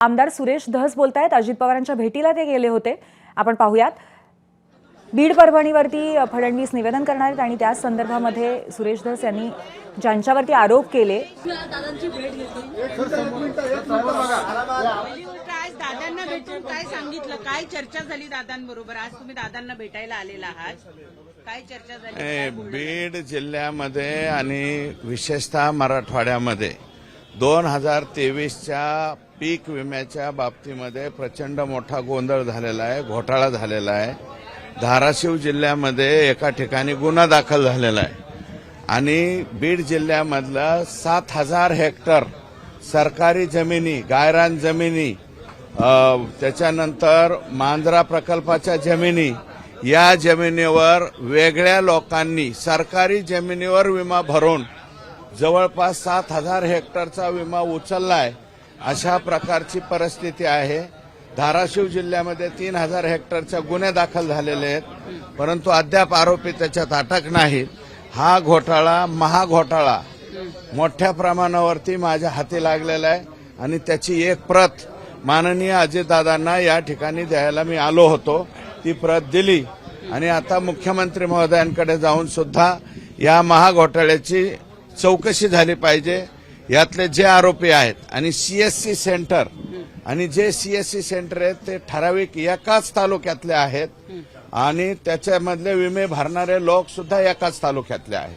आमदार सुरेश धस बोलतायत। अजित पवारांच्या भेटीला ते गेले होते। आपण पाहूयात। बीड परभणीवरती फडणवीस निवेदन करणार आहेत आणि त्या संदर्भामध्ये सुरेश धस यांनी ज्यांच्यावरती आरोप केले दादांना भेटून काय सांगितलं, काय चर्चा झाली दादांबरोबर? आज तुम्ही दादांना भेटायला आलेला आहात, काय चर्चा झाली? बीड जिल्ह्यामध्ये आणि विशेषतः मराठवाड्यामध्ये 2023च्या पीक विम्याच्या बाबतीमध्ये प्रचंड मोठा गोंधळ झालेला आहे, घोटाळा झालेला आहे। धाराशिव जिल्ह्यामध्ये एका ठिकाणी गुन्हा दाखल झालेला आहे आणि बीड जिल्ह्यामधलं 7000 हेक्टर सरकारी जमिनी, गायरान जमिनी, त्याच्यानंतर मांजरा प्रकल्पाच्या जमिनी, या जमिनीवर वेगळ्या लोकांनी सरकारी जमिनीवर विमा भरून जवळपास 7000 हेक्टरचा विमा उचललाय। अशा प्रकारची परिस्थिती आहे। धाराशिव जिल्ह्यामध्ये 3000 हेक्टरच्या गुन्हे दाखल झालेले आहेत, परंतु अद्याप आरोपी त्याच्यात अटक नाहीत। हा घोटाळा, महाघोटाळा मोठ्या प्रमाणावरती माझ्या हाती लागलेला आहे आणि त्याची एक प्रत माननीय अजितदादांना या ठिकाणी द्यायला मी आलो होतो। ती प्रत दिली आणि आता मुख्यमंत्री महोदयांकडे जाऊन सुद्धा या महाघोटाळ्याची चौकशी झाली पाहिजे। यातले जे आरोपी आहेत आणि सीएससी सेंटर आणि जे सीएससी सेंटर आहेत ते ठराविक एकाच तालुक्यातले आहेत आणि त्याच्यामधले विमे भरणारे लोक सुद्धा एकाच तालुक्यातले आहेत।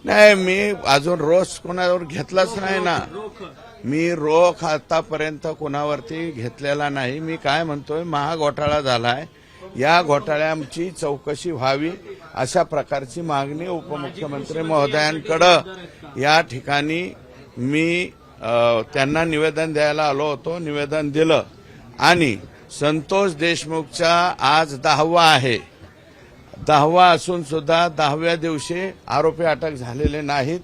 नाही, मी अजून रोष कोणावर घेतलाच नाही ना। मी रोख आतापर्यंत कोणावरती घेतलेला नाही। मी काय म्हणतोय, महाघोटाळा झालाय, या घोटाळ्याची चौकशी व्हावी अशा प्रकारची मागणी उपमुख्यमंत्री महोदयांकडे या ठिकाणी मी त्यांना निवेदन द्यायला आलो होतो। निवेदन दिलं आणि संतोष देशमुखचा आज 10वा आहे। 10वा असून सुद्धा 10व्या दिवशी आरोपी अटक झालेले नाहीत।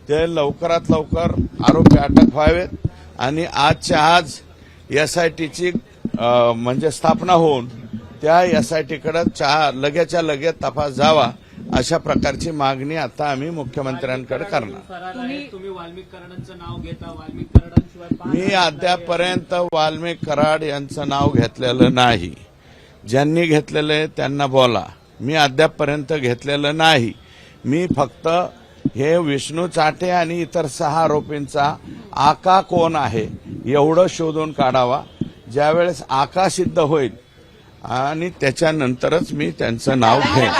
ते लवकरात लवकर आरोपी अटक व्हावेत आणि आजच्या आज एसआयटीची म्हणजे स्थापना होऊन त्या एसआयटीकडे लगेच्या लगेच तपास जावा अशा प्रकारची मागणी आता आम्ही मुख्यमंत्र्यांकडे करणार। तुम्ही वाल्मिक कराडांचं नाव घेता, वाल्मिक कराडांशिवाय मी अद्यापर्यंत वाल्मिक कराड यांचं नाव घेतलेलं नाही। ज्यांनी घेतलेलं आहे त्यांना बोला, मी अद्यापर्यंत घेतलेलं नाही। मी फक्त हे विष्णू चाटे आणि इतर 6 आरोपींचा आका कोण आहे एवढं शोधून काढावा। ज्यावेळेस आका सिद्ध होईल आणि त्याच्यानंतरच मी त्यांचं नाव घेईन।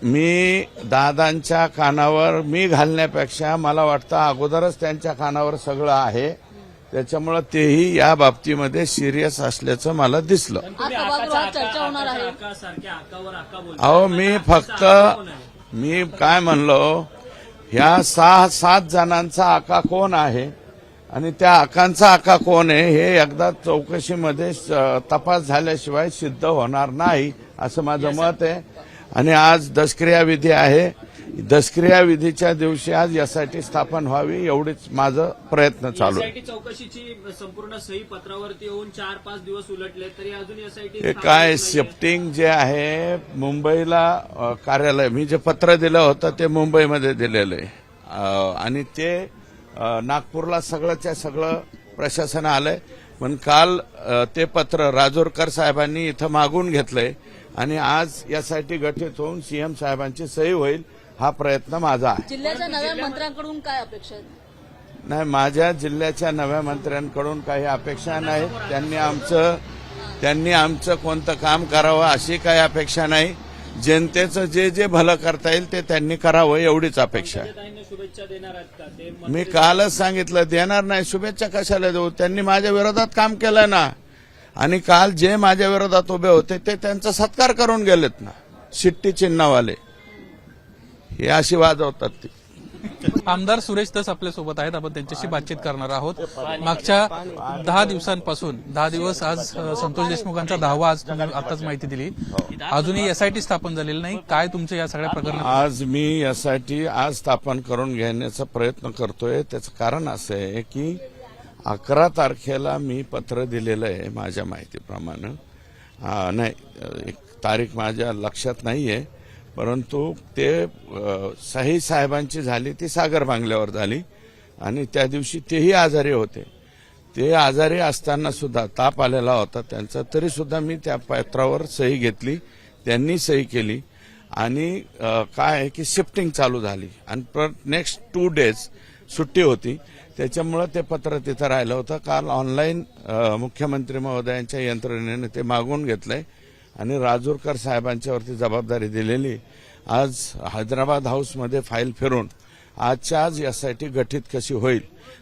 मी दादांच्या कानावर मी घालण्यापेक्षा मला वाटतं अगोदरच त्यांच्या कानावर सगळं आहे, त्याच्यामुळे तेही या बाबतीमध्ये सिरियस असल्याचं मला दिसलं। अहो, मी काय म्हणलो, ह्या 6-7 जणांचा आका कोण आहे आणि त्या आकांचा आका कोण आहे हे एकदा चौकशीमध्ये तपास झाल्याशिवाय सिद्ध होणार नाही असं माझं मत आहे। आणि आज दशक्रिया विधी आहे, दशक्रिया विधीच्या दिवशी आज एसआयटी स्थापन व्हावी एवढीच माझं प्रयत्न चालू आहे। चौकशीची संपूर्ण सही पत्रावरती येऊन 4-5 दिवस उलटले तरी अजून एसआयटी हे काय शिफ्टिंग जे आहे मुंबईला कार्यालय, मी जे पत्र दिलं होतं ते मुंबईमध्ये दिलेलं आहे आणि ते नागपूरला सगळंच्या सगळं प्रशासन आलंय। पण काल ते पत्र राजोरकर साहेबांनी इथं मागून घेतलंय आणि आज यासाठी गठीत होऊन सीएम साहेबांची सही होईल हा प्रयत्न माझा आहे। जिल्ह्याच्या नव्या मंत्र्यांकडून काय अपेक्षा आहेत? नाही, माझ्या जिल्ह्याच्या नव्या मंत्र्यांकडून काही अपेक्षा नाहीत। त्यांनी आमचं कोणतं काम करावं अशी काही अपेक्षा नाही। जनतेचं जे जे भलं करता येईल ते त्यांनी करावं एवढीच अपेक्षा आहे। शुभेच्छा देणार आहेत का ते? मी कालच सांगितलं, देणार नाही। शुभेच्छा कशाला देऊ? त्यांनी माझ्या विरोधात काम केलं ना आणि काल जे माझ्या विरोधात उभे होते ते त्यांचा सत्कार करून गेलेत ना, शिट्टी चिन्हवाले हे अशी वाजवतात ती। आमदार सुरेश धस आपल्यासोबत आहेत, आपण त्यांच्याशी बातचीत करणार आहोत। मागच्या 10 दिवसांपासून 10 दिवस, आज संतोष देशमुखांचा 10वा, आज तुम्ही आताच माहिती दिली, अजूनही एसआयटी स्थापन झालेली नाही। काय तुमचं या सगळ्या प्रकरणात? आज मी एसआयटी आज स्थापन करून घेण्याचा प्रयत्न करतोय। त्याचं कारण असं आहे की 11 तारखेला मी पत्र दिलेलं आहे माझ्या माहितीप्रमाणे, नाही एक तारीख माझ्या लक्षात नाहीये, परंतु ते सही साहेबांची झाली ती सागर बांगल्यावर झाली आणि त्या दिवशी तेही आजारी होते. ते आजारी असताना सुद्धा ताप आलेला होता त्यांचा, तरी सुद्धा मी त्या पत्रावर सही घेतली, त्यांनी सही केली आणि काय आहे की शिफ्टिंग चालू झाली आणि नेक्स्ट 2 days सुट्टी होती, त्याच्यामुळे ते पत्र तिथं राहिलं होतं. काल ऑनलाईन मुख्यमंत्री महोदयांच्या यंत्रणेने ते मागवून घेतलंय आणि राजूरकर साहेबांच्यावरती जबाबदारी दिलेली. आज हैदराबाद हाऊसमध्ये फाईल फिरून आजच्या आज एसआयटी गठीत कशी होईल,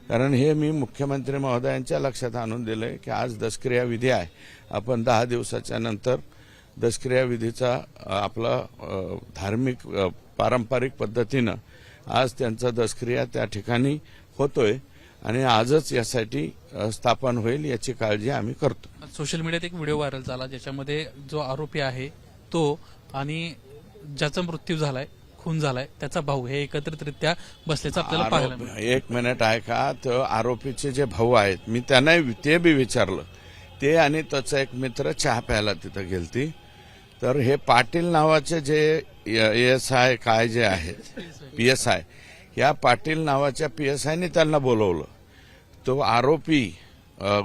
कारण हे मी मुख्यमंत्री महोदयांच्या लक्षात आणून दिलंय की आज दशक्रिया विधी आहे. आपण 10 दिवसाच्या नंतर दशक्रिया विधीचा आपला धार्मिक पारंपरिक पद्धतीनं आज त्यांचा दशक्रिया त्या ठिकाणी होतोय आणि आजच यासाठी स्थापन होईल याची काळजी आम्ही करतो. सोशल मीडियात एक व्हिडिओ व्हायरल झाला ज्याच्यामध्ये जो आरोपी आहे तो आणि ज्याचा मृत्यू झालाय, खून झालाय, त्याचा भाऊ हे एकत्रितरित्या बसल्याचं आपल्याला पाहायला मिळालं. 1 मिनिट आहे का, तो आरोपीचे जे भाऊ आहेत मी त्यांना ते बी विचारलं, ते आणि त्याचा एक मित्र चहा प्यायला तिथं गेलती. तर हे पाटील नावाचे जे ASI काय जे आहेत PSI, या पाटील नावाच्या PSIने त्यांना बोलवलं. तो आरोपी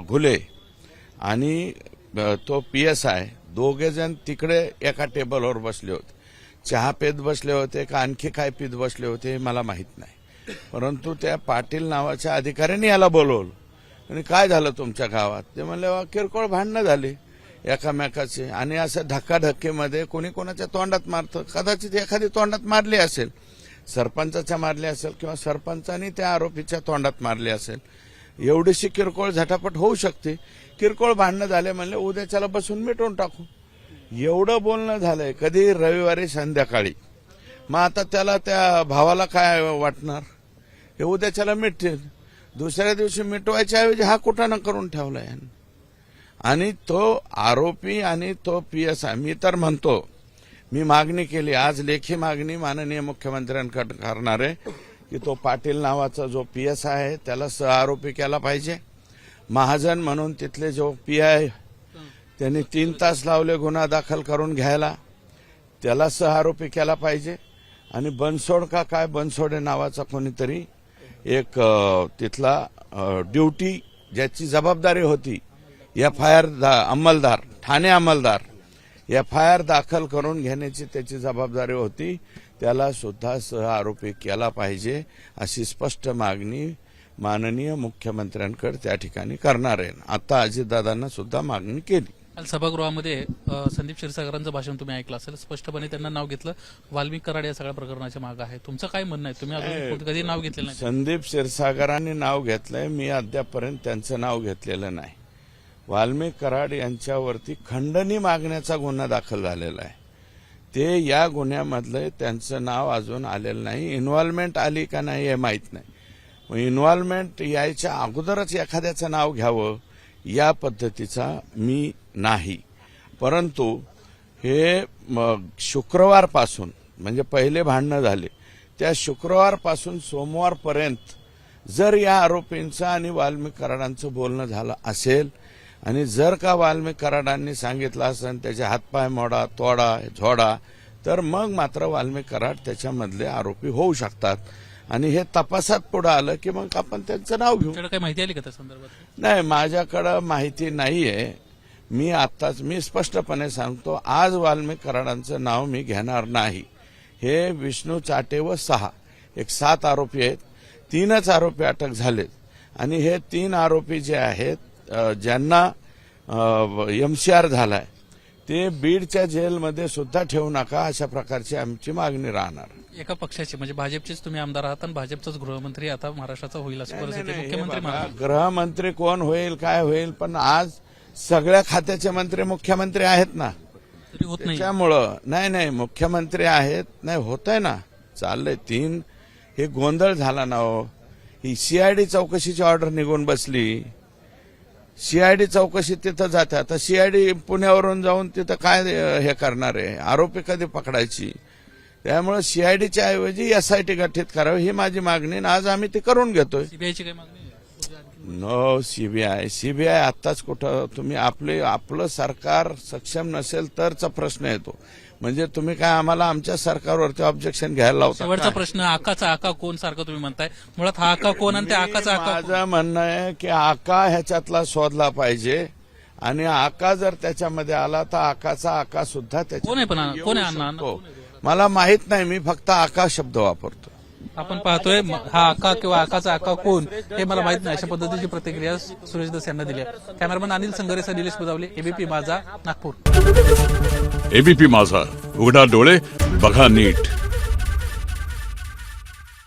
घुले आणि तो PSI दोघे जण तिकडे एका टेबलवर बसले होते. चहा पेत बसले होते का आणखी काय पीत बसले होते हे मला माहित नाही, परंतु त्या पाटील नावाच्या अधिकाऱ्यांनी याला बोलवलं आणि काय झालं तुमच्या गावात, ते म्हणले किरकोळ भांडणं झाली एकामेकाचे आणि असं धक्काधक्कीमध्ये कोणी कोणाच्या तोंडात मारतं. कदाचित एखादी तोंडात मारली असेल, सरपंचाच्या मारली असेल किंवा सरपंचानी त्या आरोपीच्या तोंडात मारली असेल. एवढीशी किरकोळ झटापट होऊ शकते. किरकोळ भांडणं झाले म्हणले उद्याच्याला बसून मिटवून टाकू, एवढं बोलणं झालंय कधी रविवारी संध्याकाळी. मग आता त्याला त्या भावाला काय वाटणार, हे उद्याच्याला मिटतील, दुसऱ्या दिवशी मिटवायच्या ऐवजी हा कुठं करून ठेवलाय. आणि तो आरोपी आणि तो PSI, मी तर म्हणतो, मी मागणी केली, आज लेखी मागणी माननीय मुख्यमंत्र्यांकडे करणार आहे की तो पाटील नावाचा जो PSI आहे त्याला सहआरोपी केला पाहिजे. महाजन म्हणून तिथले जो PI त्यांनी 3 तास लावले गुन्हा दाखल करून घ्यायला, त्याला सहआरोपी केला पाहिजे. आणि बनसोड का काय बनसोडे नावाचा कोणीतरी एक तिथला ड्युटी ज्याची जबाबदारी होती FIR अंमलदार, ठाणे अंमलदार, FIR दाखल करून घेण्याची त्याची जबाबदारी होती, त्याला सुद्धा सहआरोपी केला पाहिजे अशी स्पष्ट मागणी माननीय मुख्यमंत्र्यांकडे त्या ठिकाणी करणार आहे. आता अजितदादांना सुद्धा मागणी केली. काल सभागृहामध्ये संदीप क्षीरसागरांचं भाषण तुम्ही ऐकलं असेल. स्पष्टपणे त्यांना नाव घेतलं, वाल्मिक कराड या सगळ्या प्रकरणाच्या मागे आहे. तुमचं काय म्हणणं आहे, तुम्ही अजून कधी नाव घेतलेलं नाही? संदीप क्षीरसागरांनी नाव घेतलंय, मी अद्यापर्यंत त्यांचं नाव घेतलेलं नाही. वाल्मिक कराड यांच्यावरती खंडणी मागण्याचा गुन्हा दाखल झालेला आहे, ते या गुन्ह्यामधलं त्यांचं नाव अजून आलेलं नाही. इन्व्हॉल्वमेंट आली का नाही हे माहीत नाही. मग इन्व्हॉल्वमेंट यायच्या अगोदरच एखाद्याचं नाव घ्यावं या पद्धतीचा मी नाही. परंतु हे शुक्रवारपासून म्हणजे पहिले भांडणं झाले त्या शुक्रवारपासून सोमवारपर्यंत जर या आरोपींचं आणि वाल्मिक कराडांचं बोलणं झालं असेल आणि जर का वाल्मिक कराडांनी सांगितलं असेल त्याचे हातपाय मोडा, तोडा, झोडा, तर मग मात्र वाल्मिक कराड त्याच्यामधले आरोपी होऊ शकतात. आणि हे तपासात पुढे आलं की मग आपण त्यांचं नाव घेऊ. काही माहिती आली का त्या संदर्भात? नाही, माझ्याकडं माहिती नाहीये. मी स्पष्टपणे सांगतो, आज वाल्मिक कराडांचं नाव मी घेणार नाही. हे विष्णू चाटे व 6 एक 7 आरोपी आहेत. 3च आरोपी अटक झालेत आणि हे 3 आरोपी जे आहेत ज्यांना MCR झालाय ते बीडच्या जेलमध्ये सुद्धा ठेवू नका अशा प्रकारची आमची मागणी राहणार. एका पक्षाचे म्हणजे भाजपचेच तुम्ही आमदार आहात आणि भाजपचाच गृहमंत्री आता महाराष्ट्राचा होईल अशी परिस्थिती मुख्यमंत्री म्हणाले. गृहमंत्री कोण होईल काय होईल, पण आज सगळ्या खात्याचे मंत्री मुख्यमंत्री आहेत ना, तरी होत नाही. त्यामुळं नाही मुख्यमंत्री आहेत, नाही होत आहे ना, चाललंय 3. हे गोंधळ झाला ना हो. ही CID चौकशीची ऑर्डर निघून बसली. CID चौकशी तिथं जाते. आता CID पुण्यावरून जाऊन तिथं काय हे करणार आहे, आरोपी कधी पकडायची. त्यामुळे CIDच्या ऐवजी SIT गठीत करावी ही माझी मागणी, आज आम्ही ती करून घेतोय. सीबीआयची काही मागणी? नो, सीबीआय आत्ताच कुठं, तुम्ही आपलं सरकार सक्षम नसेल तरचा प्रश्न येतो. म्हणजे तुम्ही काय आम्हाला आमच्या सरकारवरती ऑब्जेक्शन घ्यायला लावता शेवटचा का? प्रश्न आकाचा आका कोण सारखं तुम्ही म्हणताय, मुळात हा आका कोण आणि त्या आकाचा आका कोण? माझं म्हणणं आहे की आका ह्याच्यातला शोधला पाहिजे आणि आका जर त्याच्यामध्ये आला तर आकाचा आका सुद्धा कोण आहे पण कोण आहे अण्णा? हो, मला माहित नाही, मी फक्त आका शब्द वापरतो. आपण पाहतोय हा आका किंवा आकाचा आका कोण हे मला माहित नाही, अशा पद्धतीची प्रतिक्रिया सुरेश धस यांना दिली आहे. कॅमेरामॅन अनिल संगरेचा निलेश बुजावले, एबीपी माझा, नागपूर. एबीपी माझा, उघडा डोळे बघा नीट.